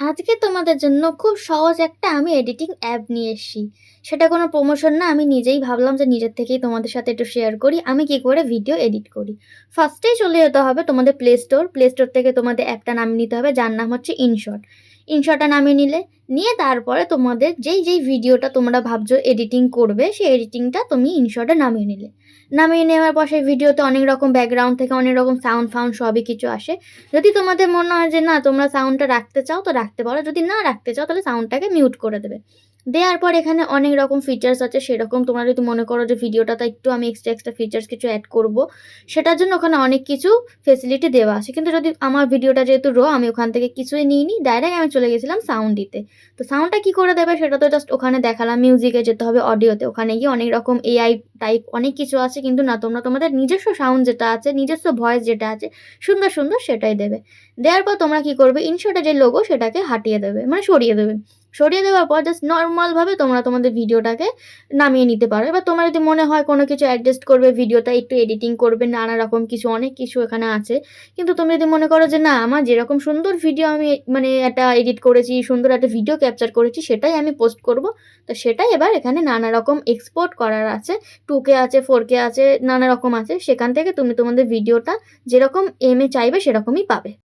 আজকে তোমাদের জন্য খুব সহজ একটা আমি এডিটিং অ্যাপ নিয়ে এসেছি। সেটা কোনো প্রমোশন না, আমি নিজেই ভাবলাম যে নিজের থেকেই তোমাদের সাথে একটু শেয়ার করি আমি কি করে ভিডিও এডিট করি। ফার্স্টেই চলে যেতে হবে তোমাদের প্লে স্টোর থেকে তোমাদের অ্যাপটা নামিয়ে নিতে হবে, যার নাম হচ্ছে ইনশট। ইনশটটা নামিয়ে নিয়ে তারপরে তোমাদের যেই ভিডিওটা তোমরা ভাবছো এডিটিং করবে, সেই এডিটিংটা তুমি ইনশটে নামিয়ে নেওয়ার পর সেই ভিডিওতে অনেক রকম ব্যাকগ্রাউন্ড থেকে অনেক রকম সাউন্ড ফাউন্ড সবই কিছু আসে। যদি তোমাদের মনে হয় যে না তোমরা সাউন্ডটা রাখতে চাও তো রাখতে পারো, যদি না রাখতে চাও তাহলে সাউন্ডটাকে মিউট করে দেবে। দেওয়ার পর এখানে অনেক রকম ফিচার্স আছে, সেরকম তোমরা যদি মনে করো যে ভিডিওটাতে একটু আমি এক্সট্রা ফিচার্স কিছু অ্যাড করব, সেটার জন্য ওখানে অনেক কিছু ফেসিলিটি দেওয়া আছে। কিন্তু যদি আমার ভিডিওটা যেহেতু আমি ওখান থেকে কিছুই নিইনি, ডাইরেক্ট আমি চলে গেছিলাম সাউন্ড দিতে। তো সাউন্ডটা কী করে দেবে সেটা তো জাস্ট ওখানে দেখালাম, মিউজিকে যেতে হবে, অডিওতে, ওখানে গিয়ে অনেক রকম এআই টাইপ অনেক কিছু আছে। কিন্তু না, তোমরা তোমাদের নিজস্ব সাউন্ড যেটা আছে, নিজস্ব ভয়েস যেটা আছে সুন্দর সুন্দর সেটাই দেবে। দেওয়ার পর তোমরা কী করবে, ইনশটে যে লোগো সেটাকে হাটিয়ে দেবে, মানে সরিয়ে দেবে। সরিয়ে দেওয়ার পর জাস্ট নর্মালভাবে তোমরা তোমাদের ভিডিওটাকে নামিয়ে নিতে পারো। এবার তোমার যদি মনে হয় কোনো কিছু অ্যাডজাস্ট করবে, ভিডিওটা একটু এডিটিং করবে, নানা রকম কিছু অনেক কিছু এখানে আছে। কিন্তু তুমি যদি মনে করো যে না আমার যেরকম সুন্দর ভিডিও আমি মানে একটা এডিট করেছি, সুন্দর একটা ভিডিও ক্যাপচার করেছি সেটাই আমি পোস্ট করব, তো সেটাই এবার এখানে নানা রকম এক্সপোর্ট করার আছে। 2K আছে, 4K আছে, নানা রকম আছে। সেখান থেকে তুমি তোমাদের ভিডিওটা যেরকম চাইবে সেরকমই পাবে।